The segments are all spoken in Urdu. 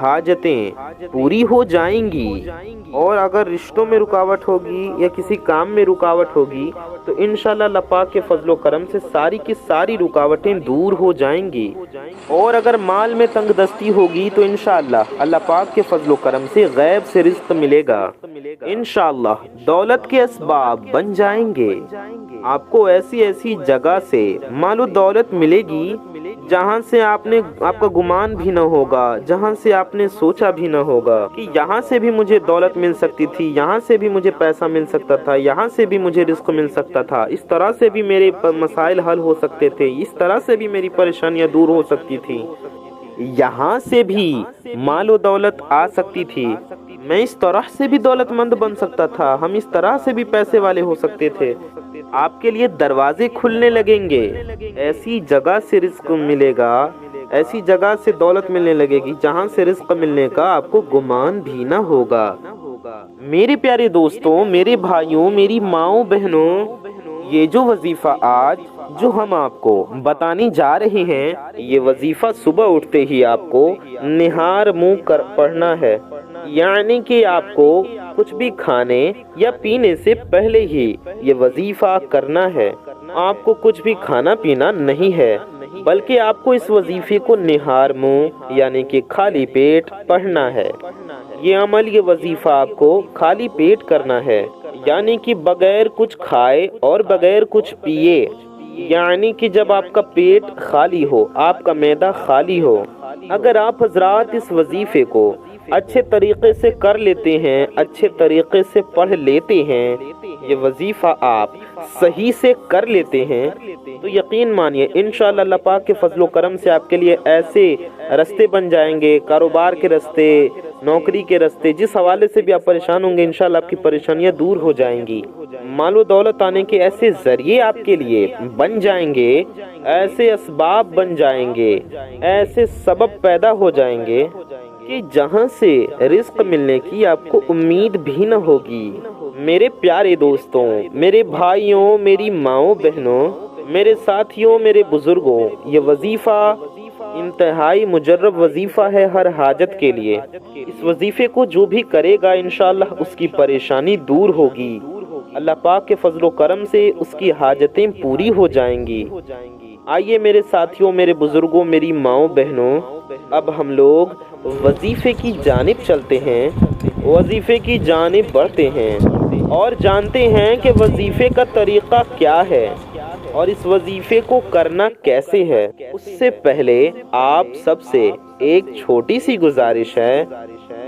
حاجتیں پوری ہو جائیں گی، اور اگر رشتوں میں رکاوٹ ہوگی یا کسی کام میں رکاوٹ ہوگی تو انشاءاللہ اللہ پاک کے فضل و کرم سے ساری کی ساری رکاوٹیں دور ہو جائیں گی، اور اگر مال میں تنگ دستی ہوگی تو انشاءاللہ اللہ پاک کے فضل و کرم سے غیب سے رزق ملے گا، انشاءاللہ دولت کے اسباب بن جائیں گے، آپ کو ایسی ایسی جگہ سے مال و دولت ملے گی جہاں سے آپ کا گمان بھی نہ ہوگا، جہاں سے آپ نے سوچا بھی نہ ہوگا کہ یہاں سے بھی مجھے دولت مل سکتی تھی، یہاں سے بھی مجھے پیسہ مل سکتا تھا، یہاں سے بھی مجھے رزق مل سکتا تھا، اس طرح سے بھی میرے مسائل حل ہو سکتے تھے، اس طرح سے بھی میری پریشانیاں دور ہو سکتی تھی، یہاں سے بھی مال و دولت آ سکتی تھی، میں اس طرح سے بھی دولت مند بن سکتا تھا، ہم اس طرح سے بھی پیسے والے ہو سکتے تھے، آپ کے لیے دروازے کھلنے لگیں گے، ایسی جگہ سے رزق ملے گا، ایسی جگہ سے دولت ملنے لگے گی جہاں سے رزق ملنے کا آپ کو گمان بھی نہ ہوگا۔ میرے پیارے دوستوں، میرے بھائیوں، میری ماؤں بہنوں، یہ جو وظیفہ آج جو ہم آپ کو بتانے جا رہے ہیں، یہ وظیفہ صبح اٹھتے ہی آپ کو نہار منہ کر پڑھنا ہے، یعنی کہ آپ کو کچھ بھی کھانے یا پینے سے پہلے ہی یہ وظیفہ کرنا ہے، آپ کو کچھ بھی کھانا پینا نہیں ہے، بلکہ آپ کو اس وظیفے کو نہار منہ یعنی کہ خالی پیٹ پڑھنا ہے، یہ عمل یہ وظیفہ آپ کو خالی پیٹ کرنا ہے، یعنی کہ بغیر کچھ کھائے اور بغیر کچھ پیے، یعنی کہ جب آپ کا پیٹ خالی ہو، آپ کا معدہ خالی ہو، اگر آپ حضرات اس وظیفے کو اچھے طریقے سے کر لیتے ہیں، اچھے طریقے سے پڑھ لیتے ہیں، یہ وظیفہ آپ صحیح سے کر لیتے ہیں تو یقین مانیے انشاءاللہ اللہ پاک کے فضل و کرم سے آپ کے لیے ایسے رستے بن جائیں گے، کاروبار کے رستے، نوکری کے رستے، جس حوالے سے بھی آپ پریشان ہوں گے انشاءاللہ آپ کی پریشانیاں دور ہو جائیں گی، مال و دولت آنے کے ایسے ذریعے آپ کے لیے بن جائیں گے، ایسے اسباب بن جائیں گے، ایسے سبب پیدا ہو جائیں گے کہ جہاں سے رزق ملنے کی آپ کو امید بھی نہ ہوگی۔ میرے پیارے دوستوں، میرے بھائیوں، میری ماؤں بہنوں، میرے ساتھیوں، میرے بزرگوں، یہ وظیفہ انتہائی مجرب وظیفہ ہے ہر حاجت کے لیے، اس وظیفے کو جو بھی کرے گا انشاءاللہ اس کی پریشانی دور ہوگی، اللہ پاک کے فضل و کرم سے اس کی حاجتیں پوری ہو جائیں گی۔ آئیے میرے ساتھیوں، میرے بزرگوں، میری ماؤں بہنوں، اب ہم لوگ وظیفے کی جانب چلتے ہیں، وظیفے کی جانب بڑھتے ہیں اور جانتے ہیں کہ وظیفے کا طریقہ کیا ہے اور اس وظیفے کو کرنا کیسے ہے۔ اس سے پہلے آپ سب سے ایک چھوٹی سی گزارش ہے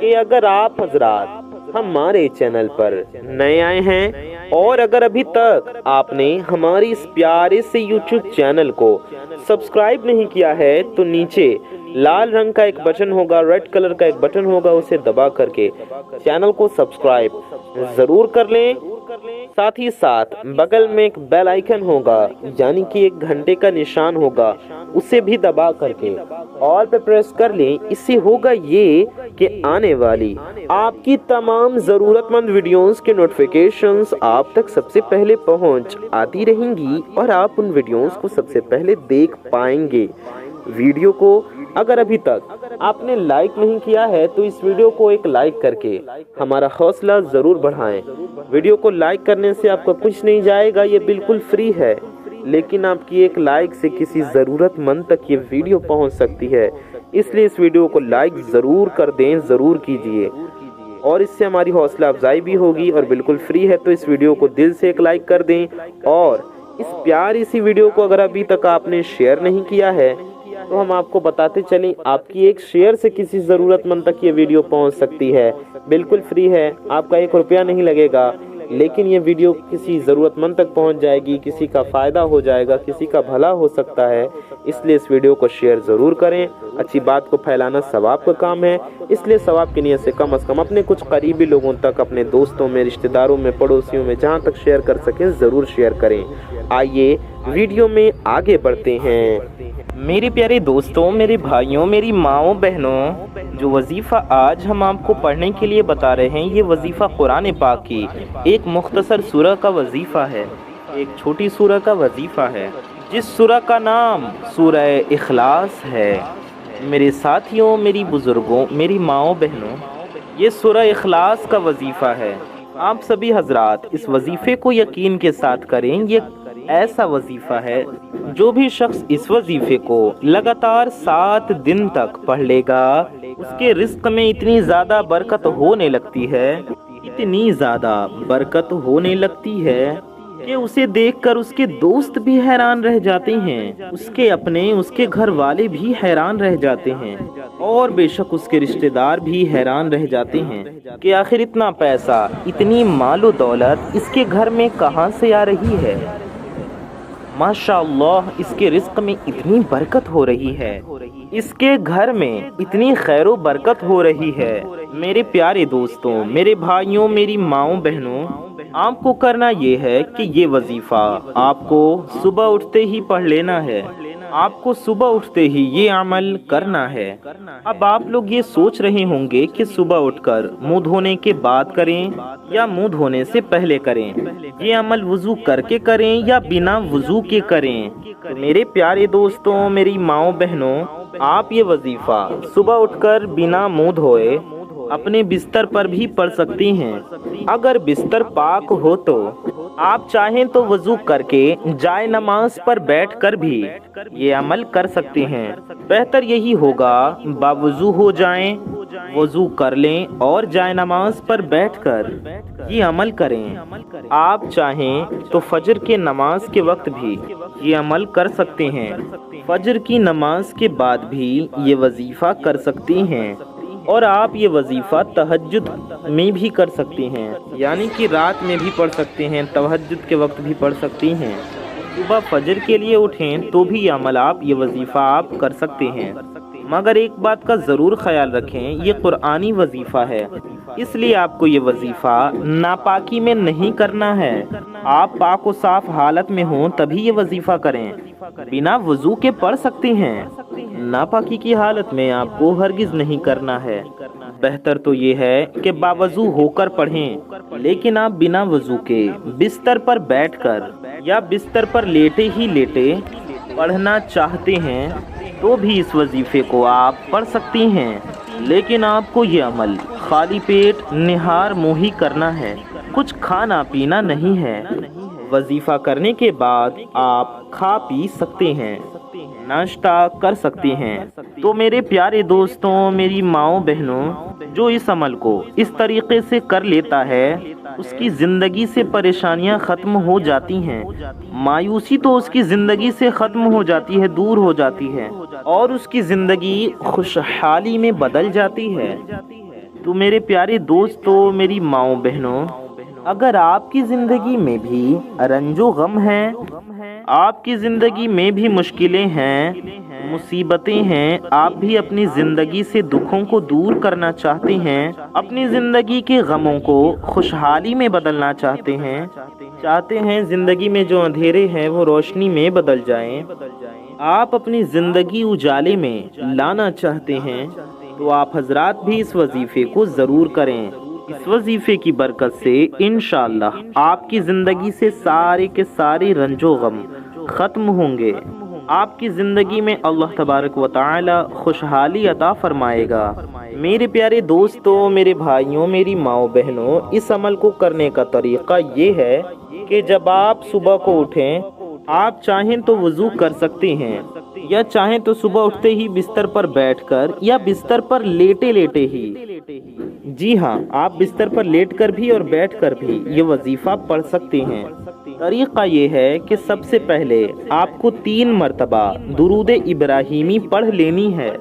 کہ اگر آپ حضرات ہمارے چینل پر نئے آئے ہیں اور اگر ابھی تک آپ نے ہماری اس پیارے سے یوٹیوب چینل کو سبسکرائب نہیں کیا ہے تو نیچے لال رنگ کا ایک بٹن ہوگا، ریڈ کلر کا ایک بٹن ہوگا، اسے دبا کر کے چینل کو سبسکرائب ضرور کر لیں، ساتھ ہی ساتھ بغل میں ایک بیل آئیکن ہوگا یعنی کہ ایک گھنٹے کا نشان ہوگا، اسے بھی دبا کر کے آل پہ پریس کر لیں۔ اس سے ہوگا یہ کہ آنے والی آپ کی تمام ضرورت مند ویڈیوز کے نوٹیفیکیشنز آپ تک سب سے پہلے پہنچ آتی رہیں گی اور آپ ان ویڈیوز کو سب سے پہلے دیکھ پائیں گے۔ ویڈیو کو اگر ابھی تک آپ نے لائک نہیں کیا ہے تو اس ویڈیو کو ایک لائک کر کے ہمارا حوصلہ ضرور بڑھائیں۔ ویڈیو کو لائک کرنے سے آپ کو کچھ نہیں جائے گا، یہ بالکل فری ہے، لیکن آپ کی ایک لائک سے کسی ضرورت مند تک یہ ویڈیو پہنچ سکتی ہے، اس لیے اس ویڈیو کو لائک ضرور کر دیں، ضرور کیجئے، اور اس سے ہماری حوصلہ افزائی بھی ہوگی اور بالکل فری ہے، تو اس ویڈیو کو دل سے ایک لائک کر دیں۔ اور اس پیاری سی ویڈیو کو اگر ابھی تک آپ نے شیئر نہیں کیا ہے تو ہم آپ کو بتاتے چلیں آپ کی ایک شیئر سے کسی ضرورت مند تک یہ ویڈیو پہنچ سکتی ہے، بالکل فری ہے، آپ کا 1 روپیہ نہیں لگے گا، لیکن یہ ویڈیو کسی ضرورت مند تک پہنچ جائے گی، کسی کا فائدہ ہو جائے گا، کسی کا بھلا ہو سکتا ہے، اس لیے اس ویڈیو کو شیئر ضرور کریں۔ اچھی بات کو پھیلانا ثواب کا کام ہے، اس لیے ثواب کی نیت سے کم از کم اپنے کچھ قریبی لوگوں تک، اپنے دوستوں میں، رشتہ داروں میں، پڑوسیوں میں، جہاں تک شیئر کر سکیں ضرور شیئر کریں۔ آئیے ویڈیو میں آگے بڑھتے ہیں۔ میرے پیارے دوستوں، میرے بھائیوں، میری ماؤں بہنوں، جو وظیفہ آج ہم آپ کو پڑھنے کے لیے بتا رہے ہیں یہ وظیفہ قرآن پاک کی ایک مختصر سورہ کا وظیفہ ہے، ایک چھوٹی سورہ کا وظیفہ ہے، جس سورہ کا نام سورہ اخلاص ہے۔ میرے ساتھیوں، میری بزرگوں، میری ماؤں بہنوں، یہ سورہ اخلاص کا وظیفہ ہے۔ آپ سبھی حضرات اس وظیفے کو یقین کے ساتھ کریں۔ یہ ایسا وظیفہ ہے جو بھی شخص اس وظیفے کو لگاتار 7 دن تک پڑھ لے گا، اس کے رزق میں اتنی زیادہ برکت ہونے لگتی ہے، اتنی زیادہ برکت ہونے لگتی ہے کہ اسے دیکھ کر اس کے دوست بھی حیران رہ جاتے ہیں، اس کے اپنے، اس کے گھر والے بھی حیران رہ جاتے ہیں، اور بے شک اس کے رشتہ دار بھی حیران رہ جاتے ہیں کہ آخر اتنا پیسہ، اتنی مال و دولت اس کے گھر میں کہاں سے آ رہی ہے۔ ماشاءاللہ، اس کے رزق میں اتنی برکت ہو رہی ہے، اس کے گھر میں اتنی خیر و برکت ہو رہی ہے۔ میرے پیارے دوستوں، میرے بھائیوں، میری ماؤں بہنوں، آپ کو کرنا یہ ہے کہ یہ وظیفہ آپ کو صبح اٹھتے ہی پڑھ لینا ہے، آپ کو صبح اٹھتے ہی یہ عمل کرنا ہے۔ اب آپ لوگ یہ سوچ رہے ہوں گے کہ صبح اٹھ کر منہ دھونے کے بعد کریں یا منہ دھونے سے پہلے کریں، یہ عمل وضو کر کے کریں یا بنا وضو کے کریں۔ تو میرے پیارے دوستوں، میری ماؤں بہنوں، آپ یہ وظیفہ صبح اٹھ کر بنا منہ دھوئے اپنے بستر پر بھی پڑھ سکتی ہیں۔ اگر بستر پاک ہو تو آپ چاہیں تو وضو کر کے جائے نماز پر بیٹھ کر بھی یہ عمل کر سکتے ہیں۔ بہتر یہی ہوگا باوضو ہو جائیں، وضو کر لیں اور جائے نماز پر بیٹھ کر یہ عمل کریں۔ آپ چاہیں تو فجر کے نماز کے وقت بھی یہ عمل کر سکتے ہیں، فجر کی نماز کے بعد بھی یہ وظیفہ کر سکتی ہیں، اور آپ یہ وظیفہ تہجد میں بھی کر سکتے ہیں، یعنی کہ رات میں بھی پڑھ سکتے ہیں، تہجد کے وقت بھی پڑھ سکتی ہیں۔ صبح فجر کے لیے اٹھیں تو بھی یہ عمل آپ، یہ وظیفہ آپ کر سکتے ہیں، مگر ایک بات کا ضرور خیال رکھیں، یہ قرآنی وظیفہ ہے، اس لیے آپ کو یہ وظیفہ ناپاکی میں نہیں کرنا ہے۔ آپ پاک و صاف حالت میں ہوں تبھی یہ وظیفہ کریں، بنا وضو کے پڑھ سکتے ہیں، ناپاکی کی حالت میں آپ کو ہرگز نہیں کرنا ہے۔ بہتر تو یہ ہے کہ باوضو ہو کر پڑھیں، لیکن آپ بنا وضو کے بستر پر بیٹھ کر یا بستر پر لیٹے ہی لیٹے پڑھنا چاہتے ہیں تو بھی اس وظیفے کو آپ پڑھ سکتی ہیں، لیکن آپ کو یہ عمل خالی پیٹ نہار منہ ہی کرنا ہے، کچھ کھانا پینا نہیں ہے۔ وظیفہ کرنے کے بعد آپ کھا پی سکتے ہیں، ناشتہ کر سکتے ہیں۔ تو میرے پیارے دوستوں، میری ماؤں بہنوں، جو اس عمل کو اس طریقے سے کر لیتا ہے، اس کی زندگی سے پریشانیاں ختم ہو جاتی ہیں، مایوسی تو اس کی زندگی سے ختم ہو جاتی ہے، دور ہو جاتی ہے، اور اس کی زندگی خوشحالی میں بدل جاتی ہے۔ تو میرے پیارے دوستوں، میری ماؤں بہنوں، اگر آپ کی زندگی میں بھی رنج و غم ہے، آپ کی زندگی میں بھی مشکلیں ہیں، مصیبتیں ہیں، آپ بھی اپنی زندگی سے دکھوں کو دور کرنا چاہتے ہیں، اپنی زندگی کے غموں کو خوشحالی میں بدلنا چاہتے ہیں زندگی میں جو اندھیرے ہیں وہ روشنی میں بدل جائیں، آپ اپنی زندگی اجالے میں لانا چاہتے ہیں، تو آپ حضرات بھی اس وظیفے کو ضرور کریں۔ اس وظیفے کی برکت سے انشاءاللہ آپ کی زندگی سے سارے کے سارے رنج و غم ختم ہوں گے، آپ کی زندگی میں اللہ تبارک و تعالی خوشحالی عطا فرمائے گا۔ میرے پیارے دوستوں، میرے بھائیوں، میری ماؤں بہنوں، اس عمل کو کرنے کا طریقہ یہ ہے کہ جب آپ صبح کو اٹھیں، آپ چاہیں تو وضو کر سکتے ہیں، یا چاہیں تو صبح اٹھتے ہی بستر پر بیٹھ کر یا بستر پر لیٹے لیٹے ہی، جی ہاں، آپ بستر پر لیٹ کر بھی اور بیٹھ کر بھی یہ وظیفہ پڑھ سکتے ہیں۔ طریقہ یہ ہے کہ سب سے پہلے آپ کو 3 مرتبہ درود ابراہیمی پڑھ لینی ہے۔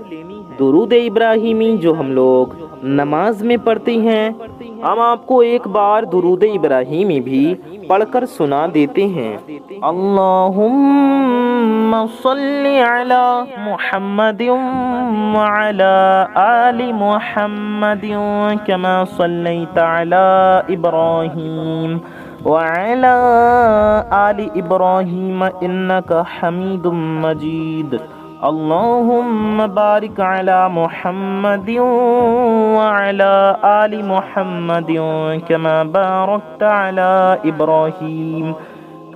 درود ابراہیمی جو ہم لوگ نماز میں پڑھتے ہیں، ہم آپ کو ایک بار درود ابراہیمی بھی پڑھ کر سنا دیتے ہیں۔ اللہم صلی علی محمد وعلی آل محمد کما صلیت علی ابراہیم وعلی آل ابراہیم انک حمید مجید۔ اللہم بارک علی محمد وعلی آل محمد کما بارکت علی ابراہیم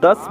10